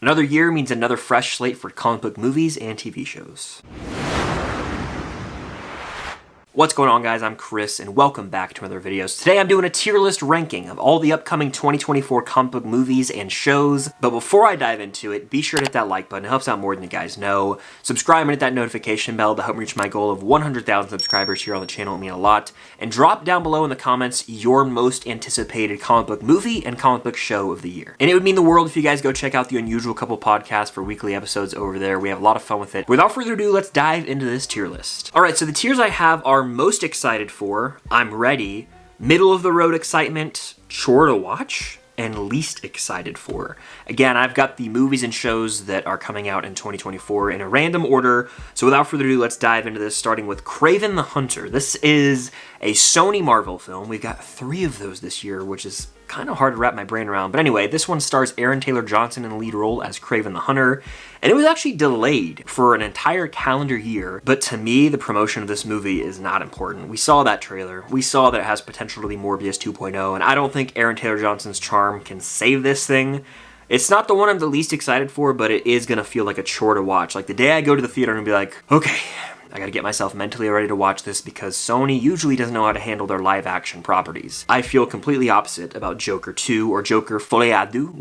Another year means another fresh slate for comic book movies and TV shows. What's going on, guys? I'm Chris, and welcome back to another video. Today I'm doing a tier list ranking of all the upcoming 2024 comic book movies and shows. But before I dive into it, be sure to hit that like button. It helps out more than you guys know. Subscribe and hit that notification bell to help me reach my goal of 100,000 subscribers here on the channel. It would mean a lot. And drop down below in the comments your most anticipated comic book movie and comic book show of the year. And it would mean the world if you guys go check out the Unusual Couple podcast for weekly episodes over there. We have a lot of fun with it. Without further ado, let's dive into this tier list. Alright, so the tiers I have are most excited for, I'm ready, middle of the road excitement, chore to watch, and least excited for. Again, I've got the movies and shows that are coming out in 2024 in a random order, so without further ado, let's dive into this, starting with Kraven the Hunter. This is a Sony Marvel film. We've got 3 of those this year, which is kind of hard to wrap my brain around. But anyway, this one stars Aaron Taylor Johnson in the lead role as Kraven the Hunter, and it was actually delayed for an entire calendar year. But to me, the promotion of this movie is not important. We saw that trailer. We saw that it has potential to be Morbius 2.0, and I don't think Aaron Taylor Johnson's charm can save this thing. It's not the one I'm the least excited for, but it is gonna feel like a chore to watch. Like the day I go to the theater and be like, okay, I gotta get myself mentally ready to watch this because Sony usually doesn't know how to handle their live action properties. I feel completely opposite about Joker 2 or Joker Folie à Deux.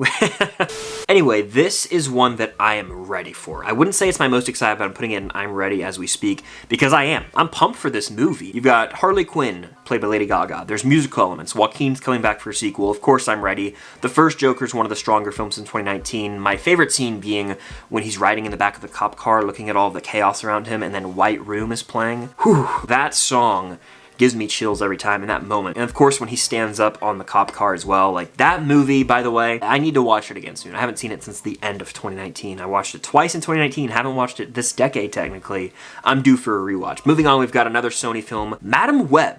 Anyway, this is one that I am ready for. I wouldn't say it's my most excited, but I'm putting it in I'm ready as we speak because I am. I'm pumped for this movie. You've got Harley Quinn, played by Lady Gaga. There's musical elements. Joaquin's coming back for a sequel. Of course, I'm ready. The first Joker's one of the stronger films in 2019. My favorite scene being when he's riding in the back of the cop car looking at all of the chaos around him and then White Room is playing. Whew, that song gives me chills every time in that moment. And of course, when he stands up on the cop car as well, like that movie, by the way, I need to watch it again soon. I haven't seen it since the end of 2019. I watched it twice in 2019, haven't watched it this decade technically. I'm due for a rewatch. Moving on, we've got another Sony film, Madam Web.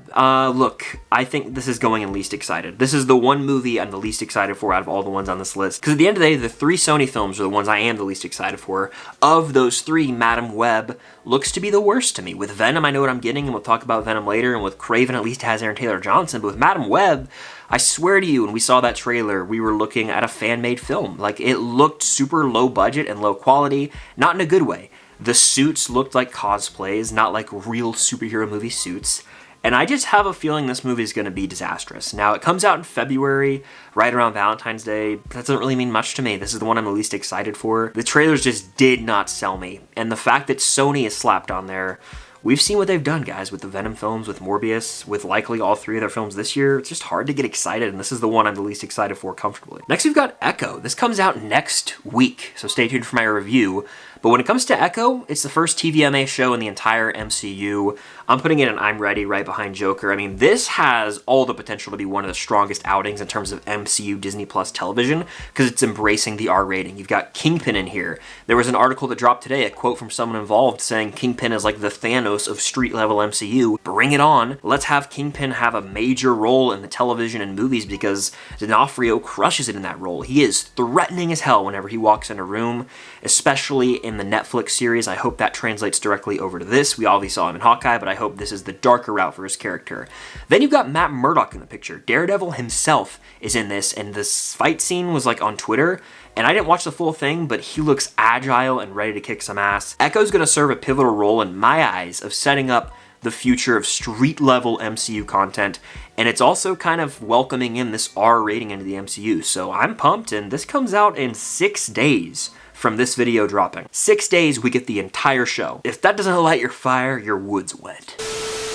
Look, I think this is going in least excited. This is the one movie I'm the least excited for out of all the ones on this list. Because at the end of the day, the 3 Sony films are the ones I am the least excited for. Of those 3, Madam Web looks to be the worst to me. With Venom, I know what I'm getting, and we'll talk about Venom later, and with Kraven, at least has Aaron Taylor Johnson, but with Madam Web, I swear to you, when we saw that trailer, we were looking at a fan-made film. Like, it looked super low budget and low quality, not in a good way. The suits looked like cosplays, not like real superhero movie suits. And I just have a feeling this movie is going to be disastrous. Now, it comes out in February, right around Valentine's Day. That doesn't really mean much to me. This is the one I'm the least excited for. The trailers just did not sell me. And the fact that Sony is slapped on there, we've seen what they've done, guys, with the Venom films, with Morbius, with likely all 3 of their films this year. It's just hard to get excited, and this is the one I'm the least excited for comfortably. Next, we've got Echo. This comes out next week, so stay tuned for my review. But when it comes to Echo, it's the first TVMA show in the entire MCU. I'm putting it in I'm ready right behind Joker. I mean, this has all the potential to be one of the strongest outings in terms of MCU Disney Plus television because it's embracing the R rating. You've got Kingpin in here. There was an article that dropped today, a quote from someone involved saying Kingpin is like the Thanos of street-level MCU. Bring it on. Let's have Kingpin have a major role in the television and movies because D'Onofrio crushes it in that role. He is threatening as hell whenever he walks in a room, especially in the Netflix series. I hope that translates directly over to this. We already saw him in Hawkeye, but I hope this is the darker route for his character. Then you've got Matt Murdock in the picture. Daredevil himself is in this, and this fight scene was like on Twitter, and I didn't watch the full thing, but he looks agile and ready to kick some ass. Echo's gonna serve a pivotal role in my eyes of setting up the future of street-level MCU content, and it's also kind of welcoming in this R rating into the MCU, so I'm pumped, and this comes out in 6 days from this video dropping. 6 days, we get the entire show. If that doesn't light your fire, your wood's wet.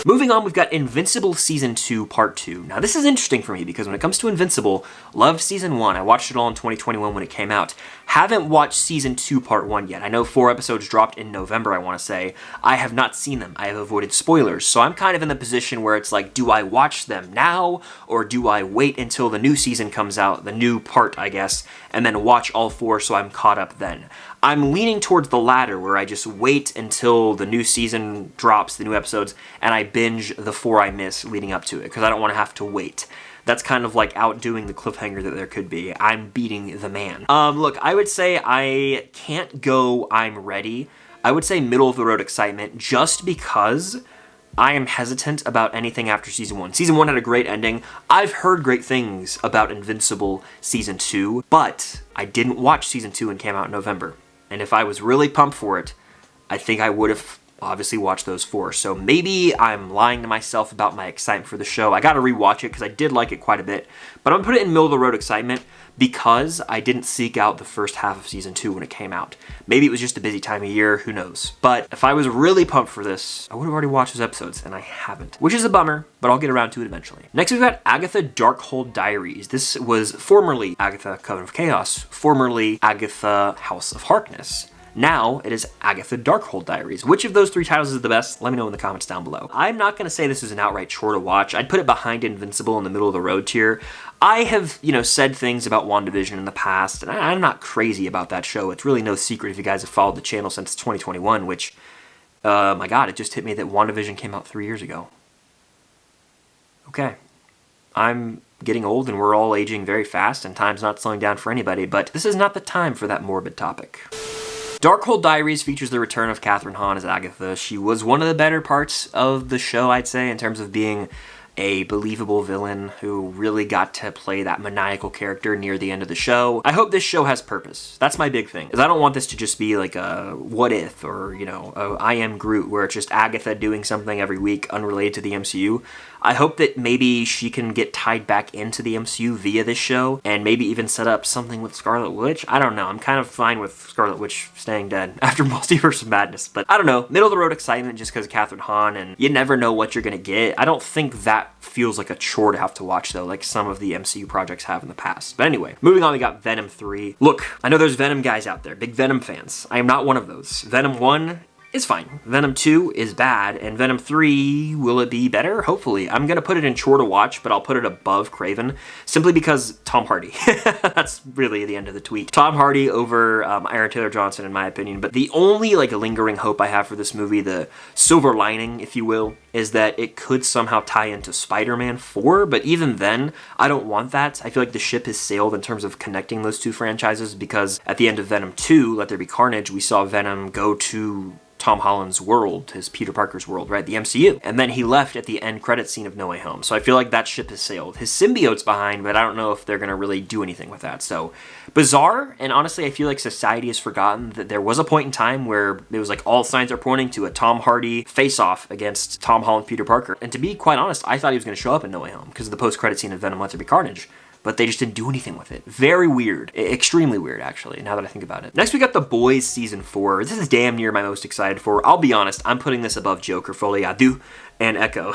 Moving on, we've got Invincible Season 2, Part 2. Now, this is interesting for me because when it comes to Invincible, loved Season 1. I watched it all in 2021 when it came out. Haven't watched Season 2, Part 1 yet. I know 4 episodes dropped in November, I want to say. I have not seen them. I have avoided spoilers. So I'm kind of in the position where it's like, do I watch them now? Or do I wait until the new season comes out, the new part, I guess, and then watch all 4 so I'm caught up then? I'm leaning towards the latter, where I just wait until the new season drops, the new episodes, and I binge the 4 I miss leading up to it, because I don't want to have to wait. That's kind of like outdoing the cliffhanger that there could be. I'm beating the man. Look, I would say I can't go I'm ready. I would say middle of the road excitement, just because I am hesitant about anything after season 1. Season 1 had a great ending. I've heard great things about Invincible season 2, but I didn't watch season 2 and came out in November. And if I was really pumped for it, I think I would have obviously watched those 4. So maybe I'm lying to myself about my excitement for the show. I gotta rewatch it because I did like it quite a bit. But I'm gonna put it in middle of the road excitement because I didn't seek out the first half of season 2 when it came out. Maybe it was just a busy time of year, who knows. But if I was really pumped for this, I would have already watched those episodes, and I haven't. Which is a bummer, but I'll get around to it eventually. Next we've got Agatha Darkhold Diaries. This was formerly Agatha Coven of Chaos, formerly Agatha House of Harkness. Now it is Agatha Darkhold Diaries. Which of those 3 titles is the best? Let me know in the comments down below. I'm not going to say this is an outright chore to watch. I'd put it behind Invincible in the middle of the road tier. I have, said things about WandaVision in the past, and I'm not crazy about that show. It's really no secret if you guys have followed the channel since 2021, which, my god, it just hit me that WandaVision came out 3 years ago. Okay. I'm getting old and we're all aging very fast and time's not slowing down for anybody, but this is not the time for that morbid topic. Darkhold Diaries features the return of Kathryn Hahn as Agatha. She was one of the better parts of the show, I'd say, in terms of being a believable villain who really got to play that maniacal character near the end of the show. I hope this show has purpose. That's my big thing, is I don't want this to just be like a what if, or, a I Am Groot, where it's just Agatha doing something every week unrelated to the MCU. I hope that maybe she can get tied back into the MCU via this show, and maybe even set up something with Scarlet Witch. I don't know. I'm kind of fine with Scarlet Witch staying dead after Multiverse of Madness, but I don't know. Middle of the road excitement just because of Kathryn Hahn, and you never know what you're gonna get. I don't think that feels like a chore to have to watch, though, like some of the MCU projects have in the past. But anyway, moving on, we got Venom 3. Look, I know there's Venom guys out there, big Venom fans. I am not one of those. Venom 1 is fine. Venom 2 is bad, and Venom 3, will it be better? Hopefully. I'm gonna put it in chore to watch, but I'll put it above Kraven, simply because Tom Hardy. That's really the end of the tweet. Tom Hardy over Aaron Taylor Johnson, in my opinion, but the only lingering hope I have for this movie, the silver lining, if you will, is that it could somehow tie into Spider-Man 4, but even then, I don't want that. I feel like the ship has sailed in terms of connecting those 2 franchises, because at the end of Venom 2, Let There Be Carnage, we saw Venom go to Tom Holland's world, his Peter Parker's world, right? The MCU. And then he left at the end credit scene of No Way Home. So I feel like that ship has sailed. His symbiote's behind, but I don't know if they're going to really do anything with that. So bizarre, and honestly, I feel like society has forgotten that there was a point in time where it was like all signs are pointing to a Tom Hardy face-off against Tom Holland, Peter Parker. And to be quite honest, I thought he was going to show up in No Way Home because of the post-credit scene of Venom Let There Be Carnage. But they just didn't do anything with it. Very weird. Extremely weird, actually, now that I think about it. Next, we got The Boys Season 4. This is damn near my most excited for. I'll be honest, I'm putting this above Joker, Folie à Deux, and Echo.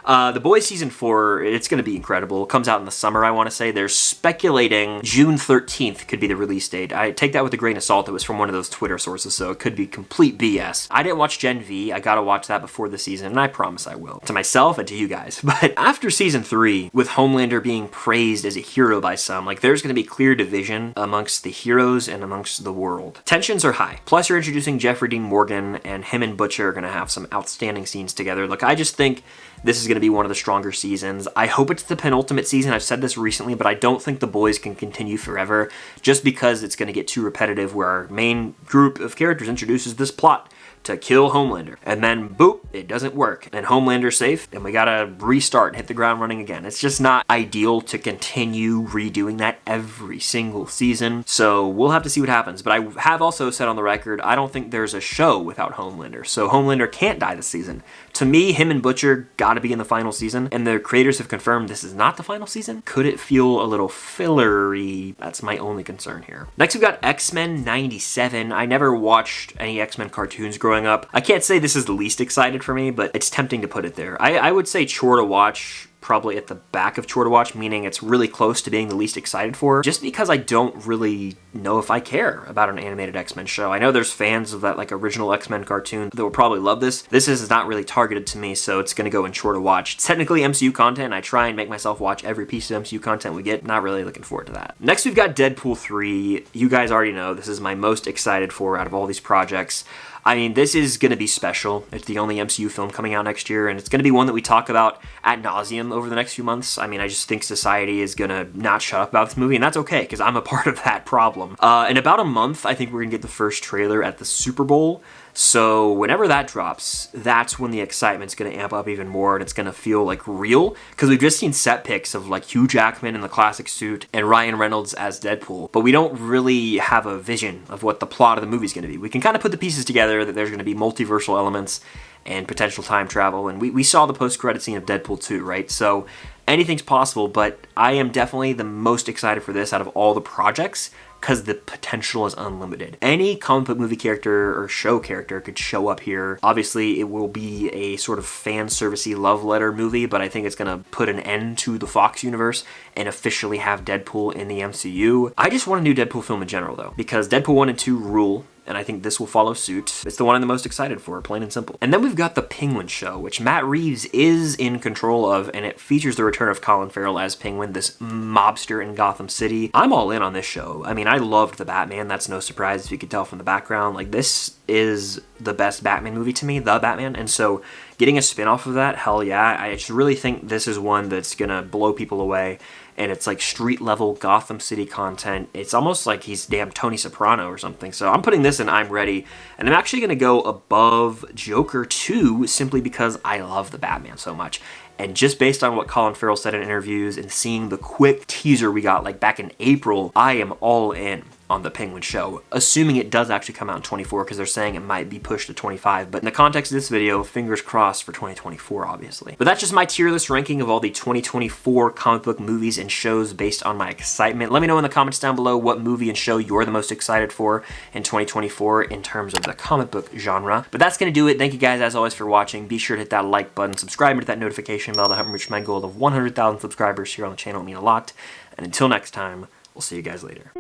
The Boys Season 4, it's going to be incredible. It comes out in the summer, I want to say. They're speculating June 13th could be the release date. I take that with a grain of salt. It was from one of those Twitter sources, so it could be complete BS. I didn't watch Gen V. I got to watch that before the season, and I promise I will. To myself and to you guys. But after Season 3, with Homelander being praised as a hero by some, there's going to be clear division amongst the heroes and amongst the world. Tensions are high. Plus, you're introducing Jeffrey Dean Morgan, and him and Butcher are going to have some outstanding scenes together. Look, I just think this is going to be one of the stronger seasons. I hope it's the penultimate season. I've said this recently, but I don't think The Boys can continue forever just because it's going to get too repetitive where our main group of characters introduces this plot to kill Homelander. And then, boop, it doesn't work. And Homelander's safe, and we gotta restart and hit the ground running again. It's just not ideal to continue redoing that every single season. So we'll have to see what happens. But I have also said on the record, I don't think there's a show without Homelander. So Homelander can't die this season. To me, him and Butcher gotta be in the final season. And the creators have confirmed this is not the final season. Could it feel a little fillery? That's my only concern here. Next, we've got X-Men 97. I never watched any X-Men cartoons growing up. I can't say this is the least excited for me, but it's tempting to put it there. I would say chore to watch, probably at the back of chore to watch, meaning it's really close to being the least excited for, just because I don't really know if I care about an animated X-Men show. I know there's fans of that original X-Men cartoon that will probably love this. This is not really targeted to me, so it's gonna go in chore to watch. It's technically MCU content. I try and make myself watch every piece of MCU content we get. Not really looking forward to that. Next, we've got Deadpool 3. You guys already know this is my most excited for out of all these projects. I mean, this is going to be special. It's the only MCU film coming out next year, and it's going to be one that we talk about ad nauseum over the next few months. I mean, I just think society is going to not shut up about this movie, and that's okay, because I'm a part of that problem. In about a month, I think we're going to get the first trailer at the Super Bowl. So whenever that drops, that's when the excitement's going to amp up even more, and it's going to feel like real, because we've just seen set pics of like Hugh Jackman in the classic suit and Ryan Reynolds as Deadpool, but we don't really have a vision of what the plot of the movie's going to be. We can kind of put the pieces together that there's going to be multiversal elements and potential time travel, and we saw the post-credit scene of Deadpool 2, right? So anything's possible, but I am definitely the most excited for this out of all the projects, because the potential is unlimited. Any comic book movie character or show character could show up here. Obviously, it will be a sort of fan servicey love letter movie, but I think it's gonna put an end to the Fox universe and officially have Deadpool in the MCU. I just want a new Deadpool film in general, though, because Deadpool 1 and 2 rule, and I think this will follow suit. It's the one I'm the most excited for, plain and simple. And then we've got the Penguin show, which Matt Reeves is in control of, and it features the return of Colin Farrell as Penguin, this mobster in Gotham City. I'm all in on this show. I mean, I loved the Batman. That's no surprise if you could tell from the background. Like, this is the best Batman movie to me, The Batman, and so getting a spin-off of that, hell yeah. I just really think this is one that's gonna blow people away, and it's like street-level Gotham City content. It's almost like he's damn Tony Soprano or something, so I'm putting this in I'm ready, and I'm actually gonna go above Joker 2 simply because I love the Batman so much. And just based on what Colin Farrell said in interviews and seeing the quick teaser we got like back in April, I am all in on the Penguin show, assuming it does actually come out in 24, because they're saying it might be pushed to 25. But in the context of this video, fingers crossed for 2024, obviously. But that's just my tier list ranking of all the 2024 comic book movies and shows based on my excitement. Let me know in the comments down below what movie and show you're the most excited for in 2024 in terms of the comic book genre. But that's going to do it. Thank you guys, as always, for watching. Be sure to hit that like button, subscribe, and hit that notification bell to help me reach my goal of 100,000 subscribers here on the channel. It would mean a lot. And until next time, we'll see you guys later.